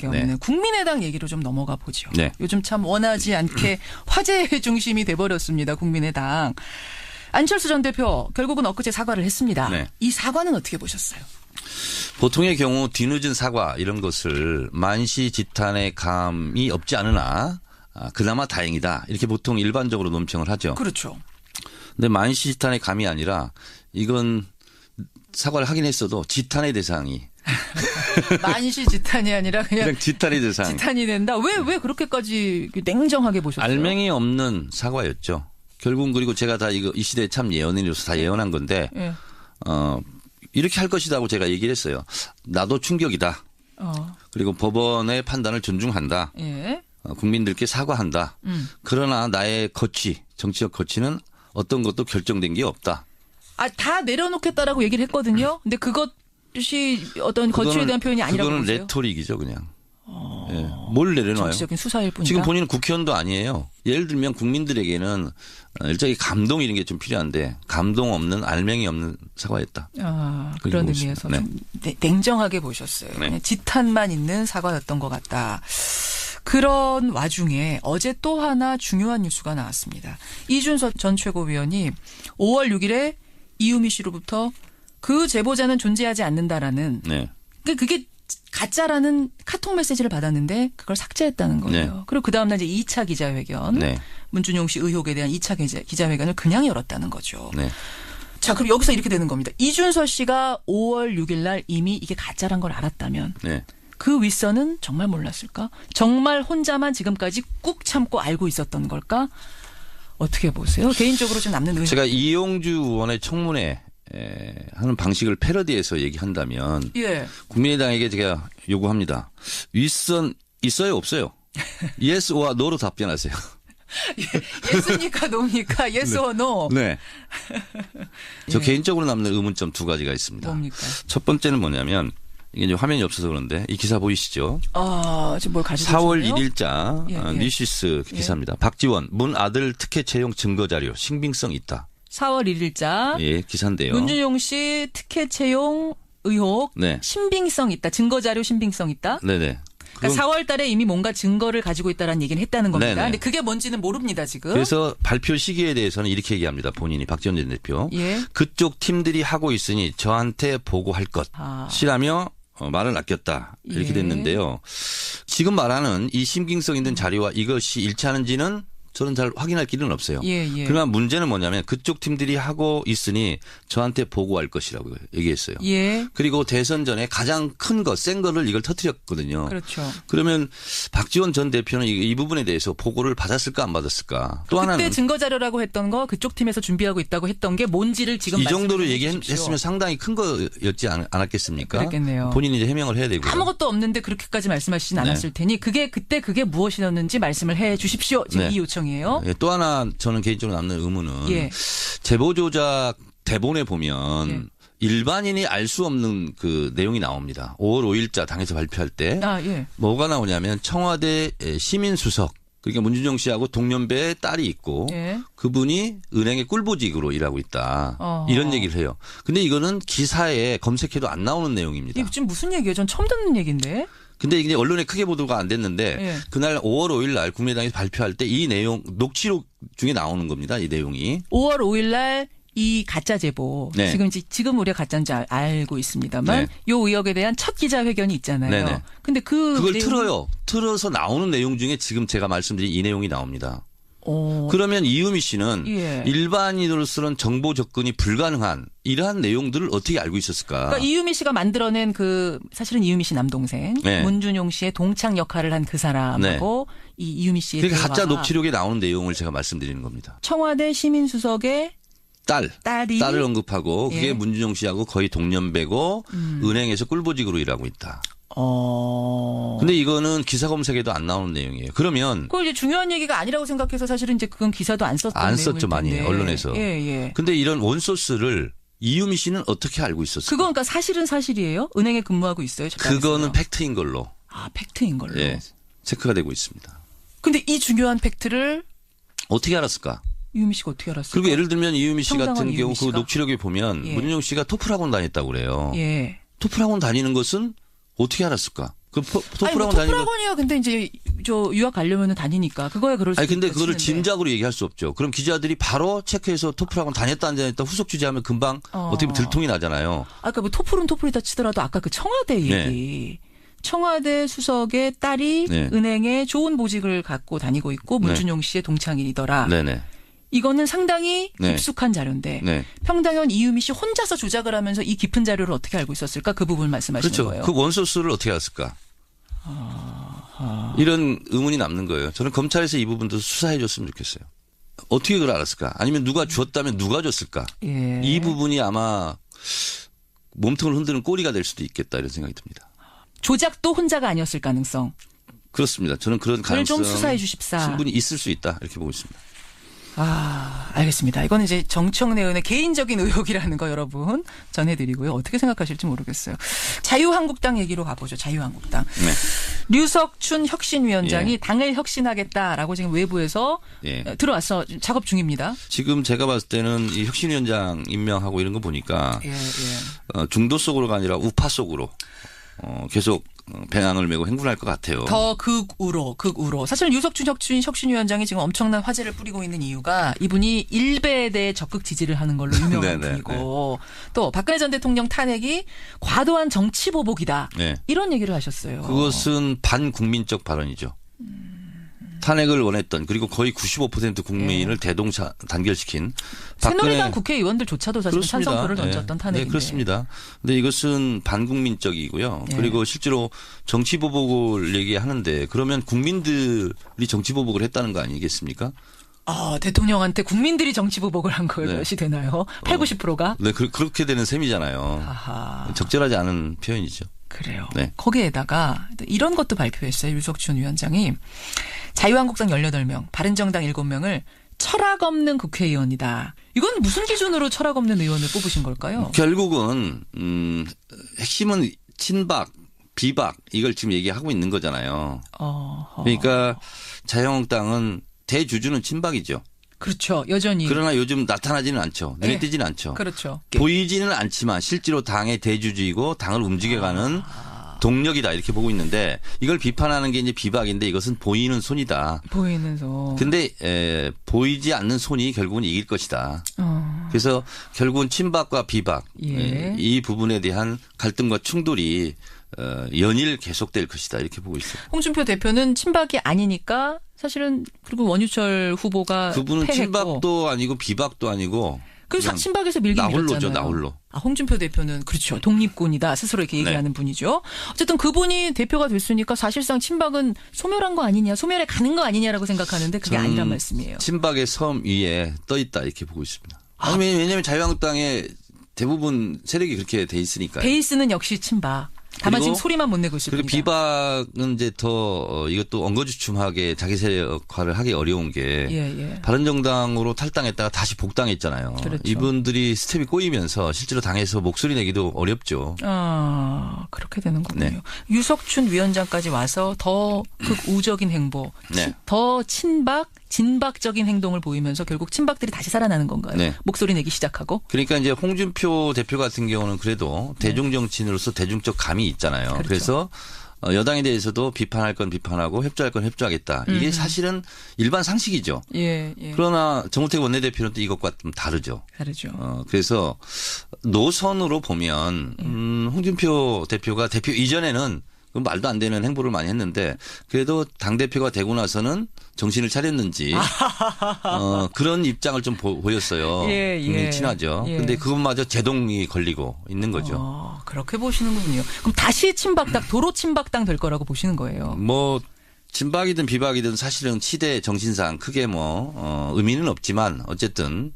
수밖에 없는 네. 국민의당 얘기로 좀 넘어가 보죠. 네. 요즘 참 원하지 않게 화제의 중심이 돼버렸습니다. 국민의당. 안철수 전 대표 결국은 엊그제 사과를 했습니다. 네. 이 사과는 어떻게 보셨어요? 보통의 경우 뒤늦은 사과 이런 것을 만시지탄의 감이 없지 않으나 그나마 다행이다. 이렇게 보통 일반적으로 논평을 하죠. 그렇죠. 근데 만시지탄의 감이 아니라 이건 사과를 하긴 했어도 지탄의 대상이. 만시지탄이 아니라 그냥 지탄의 대상. 지탄이 된다. 왜 그렇게까지 냉정하게 보셨어요? 알맹이 없는 사과였죠. 결국은 그리고 제가 다 이 시대에 참 예언인으로서 다 예언한 건데 예. 이렇게 할 것이라고 제가 얘기를 했어요. 나도 충격이다. 그리고 법원의 판단을 존중한다. 예. 국민들께 사과한다. 그러나 나의 정치적 거취는 어떤 것도 결정된 게 없다. 다 내려놓겠다라고 얘기를 했거든요. 근데 그것이 어떤 거취에 대한 표현이 아니라고 그거는 보세요? 레토릭이죠, 그냥. 예. 뭘 내려놔요? 정치적인 수사일 뿐이다. 지금 본인은 국회의원도 아니에요. 예를 들면 국민들에게는 일종의 감동 이런 게 좀 필요한데 감동 없는 알맹이 없는 사과였다. 그런 의미에서 네. 좀 냉정하게 보셨어요. 네. 그냥 지탄만 있는 사과였던 것 같다. 그런 와중에 어제 또 하나 중요한 뉴스가 나왔습니다. 이준석 전 최고위원이 5월 6일에 이유미 씨로부터 그 제보자는 존재하지 않는다라는 네. 그게 가짜라는 카톡 메시지를 받았는데 그걸 삭제했다는 거예요. 네. 그리고 그 다음날 이제 2차 기자회견, 네. 문준용 씨 의혹에 대한 2차 기자회견을 그냥 열었다는 거죠. 네. 자, 그럼 여기서 이렇게 되는 겁니다. 이준석 씨가 5월 6일 날 이미 이게 가짜란 걸 알았다면 네. 그 윗선은 정말 몰랐을까? 정말 혼자만 지금까지 꾹 참고 알고 있었던 걸까? 어떻게 보세요? 개인적으로 좀 남는 의혹. 제가 이용주 의원의 청문회 하는 방식을 패러디해서 얘기한다면 예. 국민의당에게 제가 요구합니다. 윗선 있어요 없어요? Yes와 No로 답변하세요. 예스니까 노입니까? Yes or no? 네. 저 예. 개인적으로 남는 의문점 두 가지가 있습니다. 뭡니까? 첫 번째는 뭐냐면 이게 이제 화면이 없어서 그런데 이 기사 보이시죠? 지금 뭘 가지고 4월 계셨나요? 1일자 예, 예. 뉴시스 기사입니다. 박지원 문 아들 특혜 채용 증거자료 신빙성 있다. 4월 1일자 예, 기사인데요. 문준용 씨 특혜 채용 의혹 네. 신빙성 있다. 증거자료 신빙성 있다. 네네. 그러니까 4월 달에 이미 뭔가 증거를 가지고 있다라는 얘기는 했다는 겁니다. 네네. 근데 그게 뭔지는 모릅니다, 지금. 그래서 발표 시기에 대해서는 이렇게 얘기합니다. 본인이 박지원 전 대표. 예. 그쪽 팀들이 하고 있으니 저한테 보고할 것이라며 말을 아꼈다. 이렇게 예. 됐는데요. 지금 말하는 이 신빙성 있는 자료와 이것이 일치하는지는 저는 잘 확인할 길은 없어요. 예, 예. 그러나 문제는 뭐냐면 그쪽 팀들이 하고 있으니 저한테 보고할 것이라고 얘기했어요. 예. 그리고 대선 전에 가장 큰 거, 센 거를 이걸 터뜨렸거든요. 그렇죠. 그러면 박지원 전 대표는 이 부분에 대해서 보고를 받았을까 안 받았을까. 또 그때 하나는 증거자료라고 했던 거 그쪽 팀에서 준비하고 있다고 했던 게 뭔지를 지금 이 정도로 말씀해 얘기했으면 주십시오. 상당히 큰 거였지 않았겠습니까? 그랬겠네요. 본인이 이제 해명을 해야 되고요. 아무것도 없는데 그렇게까지 말씀하시진 않았을 테니 그게 무엇이었는지 말씀을 해 주십시오. 지금 네. 이 요청이에요. 예, 또 하나 저는 개인적으로 남는 의문은 예. 제보 조작 대본에 보면 예. 일반인이 알 수 없는 그 내용이 나옵니다. 5월 5일자 당에서 발표할 때 예. 뭐가 나오냐면 청와대 시민수석 그러니까 문준용 씨하고 동년배의 딸이 있고 예. 그분이 은행의 꿀보직으로 일하고 있다. 이런 얘기를 해요. 근데 이거는 기사에 검색해도 안 나오는 내용입니다. 이게 지금 무슨 얘기예요? 전 처음 듣는 얘기인데. 근데 이게 언론에 크게 보도가 안 됐는데 예. 그날 5월 5일 날 국민의당에서 발표할 때 이 내용 녹취록 중에 나오는 겁니다. 이 내용이. 5월 5일 날 이 가짜 제보. 네. 지금 우리가 가짜인지 알고 있습니다만 네. 요 의혹에 대한 첫 기자회견이 있잖아요. 네네. 근데 그걸 내용이- 틀어요. 틀어서 나오는 내용 중에 지금 제가 말씀드린 이 내용이 나옵니다. 어, 그러면 이유미 씨는 예. 일반인으로서는 정보 접근이 불가능한 이러한 내용들을 어떻게 알고 있었을까? 그러니까 이유미 씨가 만들어낸 사실은 이유미 씨 남동생 네. 문준용 씨의 동창 역할을 한 그 사람하고 이 이유미 씨의 그러니까 가짜 대화가 녹취록에 나오는 내용을 제가 말씀드리는 겁니다. 청와대 시민수석의 딸이 딸을 언급하고 그게 예. 문준용 씨하고 거의 동년배고 은행에서 꿀보직으로 일하고 있다. 근데 이거는 기사 검색에도 안 나오는 내용이에요. 그러면 그거 이제 중요한 얘기가 아니라고 생각해서 사실은 이제 그건 기사도 안 썼던 안 내용일 썼죠 많이 텐데. 언론에서. 예. 근데 이런 원소스를 이유미 씨는 어떻게 알고 있었을까? 그건 그러니까 사실은 사실이에요? 은행에 근무하고 있어요? 그거는 팩트인 걸로 팩트인 걸로. 예, 체크가 되고 있습니다. 근데 이 중요한 팩트를 어떻게 알았을까? 이유미 씨가 어떻게 알았어요? 그리고 예를 들면 이유미 씨 평당한 같은 경우 이유미 그 씨가? 녹취록에 보면 예. 문준용 씨가 토플학원 다녔다고 그래요. 예. 토플학원 다니는 것은 어떻게 알았을까? 그 아니, 뭐 토플학원 다니는 거. 토플학원이야. 근데 이제 저 유학 가려면 다니니까 그거야 그럴 수 아니 근데 있다 그거를 치는데. 짐작으로 얘기할 수 없죠. 그럼 기자들이 바로 체크해서 토플학원 다녔다 안 다녔다 후속 취재하면 금방 어떻게 보면 들통이 나잖아요. 아까 뭐 토플은 토플이다 치더라도 아까 그 청와대 얘기. 네. 청와대 수석의 딸이 네. 은행에 좋은 보직을 갖고 다니고 있고 문준용 씨의 동창인이더라. 네네. 이거는 상당히 네. 깊숙한 자료인데 네. 평당현 이유미 씨 혼자서 조작을 하면서 이 깊은 자료를 어떻게 알고 있었을까? 그 부분 말씀하시는 그렇죠. 거예요. 그 원소스를 어떻게 알았을까? 이런 의문이 남는 거예요. 저는 검찰에서 이 부분도 수사해 줬으면 좋겠어요. 어떻게 그걸 알았을까? 아니면 누가 줬다면 누가 줬을까? 예. 이 부분이 아마 몸통을 흔드는 꼬리가 될 수도 있겠다 이런 생각이 듭니다. 조작도 혼자가 아니었을 가능성. 그렇습니다. 저는 그런 그걸 좀 가능성 수사해 주십사. 충분히 있을 수 있다 이렇게 보고 있습니다. 알겠습니다. 이거는 이제 정청래 의원의 개인적인 의혹이라는 거 여러분 전해드리고요. 어떻게 생각하실지 모르겠어요. 자유한국당 얘기로 가보죠. 자유한국당. 네. 류석춘 혁신위원장이 예. 당을 혁신하겠다라고 지금 외부에서 예. 들어와서 작업 중입니다. 지금 제가 봤을 때는 이 혁신위원장 임명하고 이런 거 보니까 예. 중도 속으로가 아니라 우파 속으로 계속 배낭을 메고 행군할 것 같아요. 더 극우로. 사실 류석춘 혁신위원장이 지금 엄청난 화제를 뿌리고 있는 이유가 이분이 일베에 대해 적극 지지를 하는 걸로 유명한 네네, 분이고 또 박근혜 전 대통령 탄핵이 과도한 정치 보복이다. 네. 이런 얘기를 하셨어요. 그것은 반국민적 발언이죠. 탄핵을 원했던 그리고 거의 95% 국민을 단결시킨 새누리당 국회의원들조차도 사실 그렇습니다. 찬성표를 던졌던 탄핵인데. 네, 그렇습니다. 근데 이것은 반국민적이고요. 예. 그리고 실제로 정치 보복을 얘기하는데 그러면 국민들이 정치 보복을 했다는 거 아니겠습니까? 대통령한테 국민들이 정치 보복을 한 네. 것이 되나요? 80~90%가? 네, 그렇게 되는 셈이잖아요. 아하. 적절하지 않은 표현이죠. 그래요. 네. 거기에다가 이런 것도 발표했어요. 유석춘 위원장이 자유한국당 18명, 바른정당 7명을 철학 없는 국회의원이다. 이건 무슨 기준으로 철학 없는 의원을 뽑으신 걸까요? 결국은 핵심은 친박, 비박 이걸 지금 얘기하고 있는 거잖아요. 그러니까 자유한국당은 대주주는 친박이죠. 그렇죠. 여전히. 그러나 요즘 나타나지는 않죠. 눈에 네. 띄지는 않죠. 그렇죠. 보이지는 않지만 실제로 당의 대주주이고 당을 움직여가는 동력이다 이렇게 보고 있는데 이걸 비판하는 게 이제 비박인데 이것은 보이는 손이다. 보이는 손. 근데 보이지 않는 손이 결국은 이길 것이다. 그래서 결국은 친박과 비박 예. 이 부분에 대한 갈등과 충돌이 연일 계속될 것이다 이렇게 보고 있어요. 홍준표 대표는 친박이 아니니까 사실은 그리고 원유철 후보가 그분은 패했고. 친박도 아니고 비박도 아니고 그래서 그냥 친박에서 밀긴 나홀로죠, 밀었잖아요. 나홀로. 홍준표 대표는 그렇죠. 독립군이다. 스스로 이렇게 얘기하는 분이죠. 어쨌든 그분이 대표가 됐으니까 사실상 친박은 소멸한 거 아니냐. 소멸해 가는 거 아니냐라고 생각하는데 그게 아니란 말씀이에요. 친박의 섬 위에 떠 있다 이렇게 보고 있습니다. 왜냐하면 자유한국당의 대부분 세력이 그렇게 돼 있으니까요. 베이스는 역시 친박. 다만 그리고 지금 소리만 못 내고 있을 그리고 뿐이다. 비박은 이제 더 이것도 엉거주춤하게 자기 세력화를 하기 어려운 게 예. 바른정당으로 탈당했다가 다시 복당했잖아요. 그렇죠. 이분들이 스텝이 꼬이면서 실제로 당에서 목소리 내기도 어렵죠. 그렇게 되는군요. 네. 유석춘 위원장까지 와서 더 극우적인 행보, 네. 더 친박, 진박적인 행동을 보이면서 결국 친박들이 다시 살아나는 건가요? 네. 목소리 내기 시작하고. 그러니까 이제 홍준표 대표 같은 경우는 그래도 대중 정치인으로서 대중적 감이 있잖아요. 그렇죠. 그래서 여당에 대해서도 비판할 건 비판하고 협조할 건 협조하겠다. 이게 사실은 일반 상식이죠. 예. 그러나 정우택 원내대표는 또 이것과 좀 다르죠. 다르죠. 그래서 노선으로 보면 홍준표 대표가 대표 이전에는 말도 안 되는 행보를 많이 했는데 그래도 당대표가 되고 나서는 정신을 차렸는지 그런 입장을 좀 보였어요. 예. 굉장히 친하죠. 예. 근데 그것마저 제동이 걸리고 있는 거죠. 그렇게 보시는군요. 그럼 다시 친박당, 도로 친박당 될 거라고 보시는 거예요. 뭐 친박이든 비박이든 사실은 시대 정신상 크게 의미는 없지만 어쨌든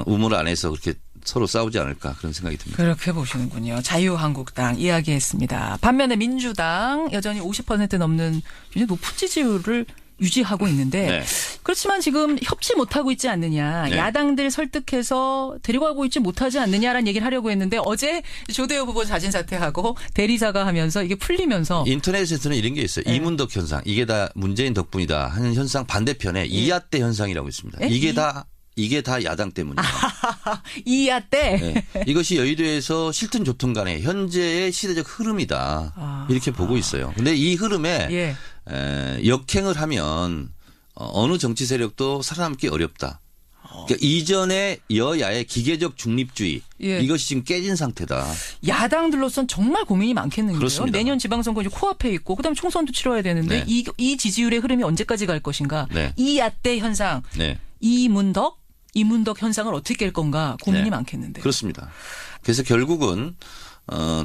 우물 안에서 그렇게 서로 싸우지 않을까 그런 생각이 듭니다. 그렇게 보시는군요. 자유한국당 이야기했습니다. 반면에 민주당 여전히 50% 넘는 굉장히 높은 지지율을 유지하고 있는데 네. 그렇지만 지금 협치 못하고 있지 않느냐. 네. 야당들 설득해서 데리고 가고 있지 못하지 않느냐라는 얘기를 하려고 했는데 어제 조대호 후보 자진 사퇴하고 대리사가 하면서 이게 풀리면서 인터넷에서는 이런 게 있어요. 네. 이문덕 현상. 이게 다 문재인 덕분이다 하는 현상 반대편에 이하때 현상이라고 있습니다. 네? 이게 다 이게 다 야당 때문이에요. 이야 때. 네. 이것이 여의도에서 실튼 좋든 간에 현재의 시대적 흐름이다. 이렇게 보고 있어요. 근데 이 흐름에 예. 역행을 하면 어느 정치 세력도 살아남기 어렵다. 그러니까 이전의 여야의 기계적 중립주의 예. 이것이 지금 깨진 상태다. 야당들로선 정말 고민이 많겠는데요. 그렇습니다. 내년 지방선거 이제 코앞에 있고 그다음에 총선도 치러야 되는데 네. 이 지지율의 흐름이 언제까지 갈 것인가. 네. 이 야때 현상, 네. 이문덕 현상을 어떻게 깰 건가 고민이 네. 많겠는데. 그렇습니다. 그래서 결국은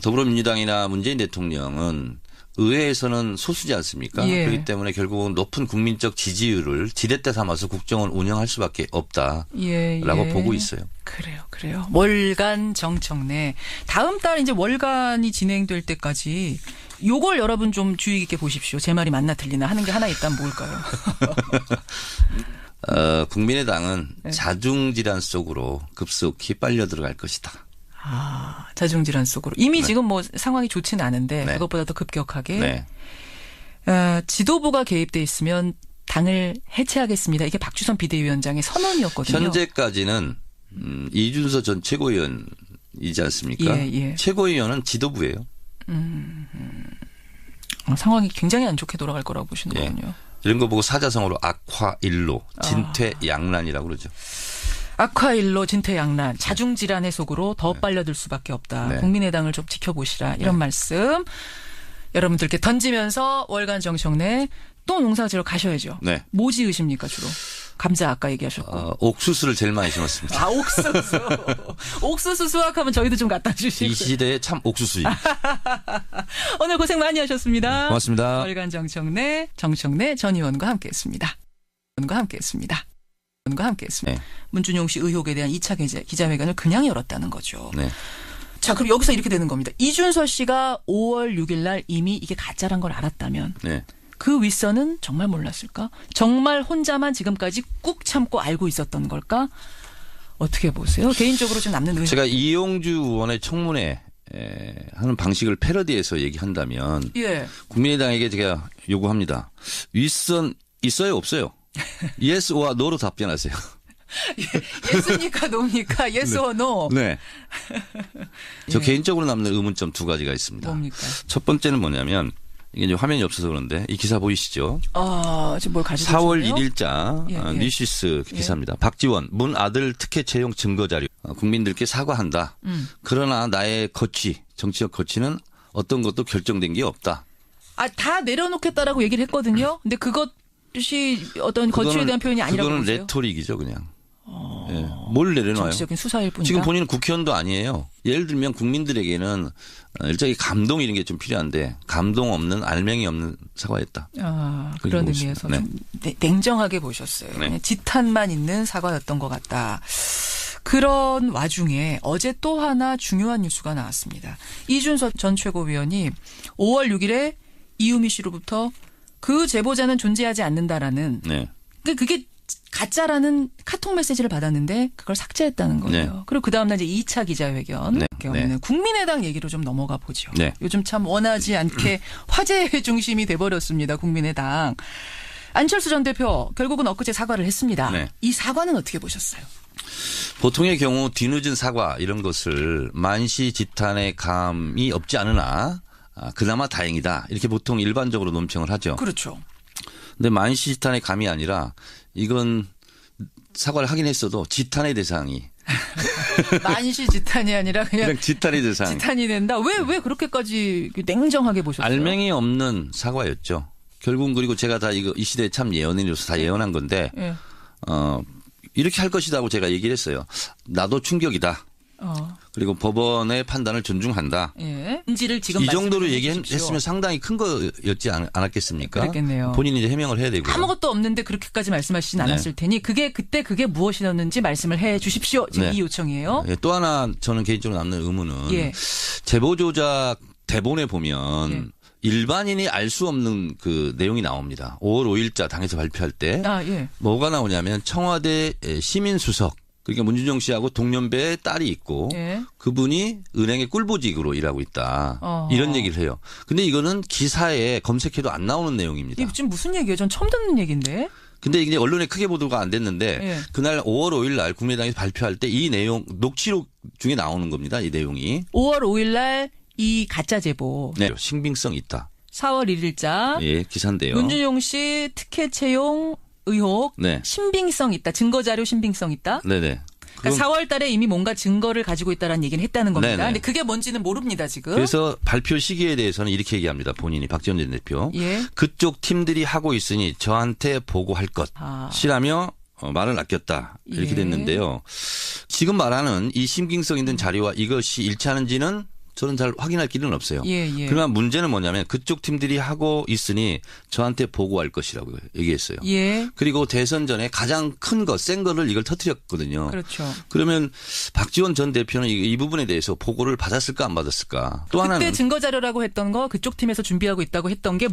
더불어민주당이나 문재인 대통령은 의회에서는 소수지 않습니까? 예. 그렇기 때문에 결국은 높은 국민적 지지율을 지렛대 삼아서 국정을 운영할 수밖에 없다라고 예. 보고 있어요. 그래요. 월간 정청래. 다음 달 이제 월간이 진행될 때까지 요걸 여러분 좀 주의 깊게 보십시오. 제 말이 맞나 틀리나 하는 게 하나 있다면 뭘까요? 국민의당은 네. 자중질환 속으로 급속히 빨려 들어갈 것이다. 자중질환 속으로. 이미 지금 뭐 상황이 좋지는 않은데 네. 그것보다 더 급격하게 네. 지도부가 개입돼 있으면 당을 해체하겠습니다. 이게 박주선 비대위원장의 선언이었거든요. 현재까지는 이준서 전 최고위원이지 않습니까? 예. 최고위원은 지도부예요. 상황이 굉장히 안 좋게 돌아갈 거라고 보시는 예. 거군요. 이런 거 보고 사자성어로 악화일로 진퇴양난이라고 그러죠. 악화일로 진퇴양난, 자중질환의 속으로 더 빨려들 수밖에 없다. 네. 국민의당을 좀 지켜보시라. 이런 말씀 여러분들께 던지면서 월간 정청래 또 농사지러 가셔야죠. 네. 뭐 지으십니까 주로? 감자 아까 얘기하셨고. 옥수수를 제일 많이 심었습니다. 옥수수. 옥수수 수확하면 저희도 좀 갖다 이 주시고. 시대에 참 옥수수입니다. 오늘 고생 많이 하셨습니다. 고맙습니다. 월간 정청래 전 의원과 함께했습니다. 네. 문준용 씨 의혹에 대한 2차 기자회견을 그냥 열었다는 거죠. 네. 자, 그럼 여기서 이렇게 되는 겁니다. 이준서 씨가 5월 6일 날 이미 이게 가짜란 걸 알았다면 네. 그 윗선은 정말 몰랐을까? 정말 혼자만 지금까지 꾹 참고 알고 있었던 걸까? 어떻게 보세요? 개인적으로 좀 남는 의혹. 제가 이용주 의원의 청문회 하는 방식을 패러디해서 얘기한다면 예. 국민의당에게 제가 요구합니다. 윗선 있어요 없어요? Yes or No로 답변하세요. 예스니까 노입니까? Yes or no? 네. 저 개인적으로 남는 의문점 두 가지가 있습니다. 뭡니까? 첫 번째는 뭐냐면 이게 이제 화면이 없어서 그런데 이 기사 보이시죠? 지금 뭘 가지고 4월 계시네요? 1일자 예. 뉴시스 기사입니다. 박지원 문 아들 특혜 채용 증거자료 국민들께 사과한다. 그러나 나의 정치적 거취는 어떤 것도 결정된 게 없다. 다 내려놓겠다라고 얘기를 했거든요. 근데 그것이 어떤 거취에 대한 표현이 아니라고 그거는 보세요? 레토릭이죠 그냥. 예. 뭘 내려놔요? 정치적인 수사일 뿐이다. 지금 본인은 국회의원도 아니에요. 예를 들면 국민들에게는 일종의 감동 이런 게 좀 필요한데 감동 없는 알맹이 없는 사과였다. 그런 보고 의미에서 있습니다. 좀 냉정하게 보셨어요. 네. 그냥 지탄만 있는 사과였던 것 같다. 그런 와중에 어제 또 하나 중요한 뉴스가 나왔습니다. 이준서 전 최고위원이 5월 6일에 이유미 씨로부터 그 제보자는 존재하지 않는다라는 네. 그게 가짜라는 카톡 메시지를 받았는데 그걸 삭제했다는 거예요. 네. 그리고 그 다음날 이제 2차 기자회견 네. 경우는 네. 국민의당 얘기로 좀 넘어가 보죠. 네. 요즘 참 원하지 않게 화제의 중심이 돼버렸습니다. 국민의당. 안철수 전 대표 결국은 엊그제 사과를 했습니다. 네. 이 사과는 어떻게 보셨어요? 보통의 경우 뒤늦은 사과 이런 것을 만시지탄의 감이 없지 않으나 그나마 다행이다. 이렇게 보통 일반적으로 논평을 하죠. 그렇죠. 근데 만시지탄의 감이 아니라 이건 사과를 하긴 했어도 지탄의 대상이 만시 지탄이 아니라 그냥 지탄의 대상. 지탄이 된다. 왜 그렇게까지 냉정하게 보셨어요? 알맹이 없는 사과였죠. 결국은 그리고 제가 다 이 시대에 참 예언인으로서 다 예언한 건데 예. 이렇게 할 것이라고 제가 얘기를 했어요. 나도 충격이다. 그리고 법원의 판단을 존중한다. 예. 인지를 지금 이 정도로 말씀해 주십시오. 얘기했으면 상당히 큰 거였지 않았겠습니까? 그랬겠네요. 본인이 이제 해명을 해야 되고요. 아무것도 없는데 그렇게까지 말씀하시진 않았을 테니 그게 무엇이었는지 말씀을 해 주십시오. 지금 네. 이 요청이에요. 예, 또 하나 저는 개인적으로 남는 의문은 예. 제보 조작 대본에 보면 예. 일반인이 알 수 없는 그 내용이 나옵니다. 5월 5일자 당에서 발표할 때 예. 뭐가 나오냐면 청와대 시민수석 그러니까 문준용 씨하고 동년배의 딸이 있고 예. 그분이 은행의 꿀보직으로 일하고 있다. 이런 얘기를 해요. 근데 이거는 기사에 검색해도 안 나오는 내용입니다. 이게 지금 무슨 얘기예요? 전 처음 듣는 얘기인데. 근데 이게 언론에 크게 보도가 안 됐는데 예. 그날 5월 5일 날 국민의당이 발표할 때 이 내용 녹취록 중에 나오는 겁니다. 이 내용이. 5월 5일 날 이 가짜 제보. 네. 신빙성 있다. 4월 1일자. 예, 기사인데요. 문준용 씨 특혜 채용 의혹. 네. 신빙성 있다. 증거 자료 신빙성 있다. 네네. 그러니까 4월 달에 이미 뭔가 증거를 가지고 있다라는 얘기는 했다는 겁니다. 네네. 근데 그게 뭔지는 모릅니다, 지금. 그래서 발표 시기에 대해서는 이렇게 얘기합니다. 본인이 박지원 전 대표. 예. 그쪽 팀들이 하고 있으니 저한테 보고할 아. 것이라며 말을 아꼈다. 이렇게 예. 됐는데요. 지금 말하는 이 신빙성 있는 자료와 이것이 일치하는지는 저는 잘 확인할 길은 없어요. 예, 예. 그러나 문제는 뭐냐면 그쪽 팀들이 하고 있으니 저한테 보고할 것이라고 얘기했어요. 예. 그리고 대선 전에 가장 큰 거, 센 거를 이걸 터뜨렸거든요. 그렇죠. 그러면 박지원 전 대표는 이 부분에 대해서 보고를 받았을까 안 받았을까. 또 그때 하나는 증거 자료라고 했던 거 그쪽 팀에서 준비하고 있다고 했던 게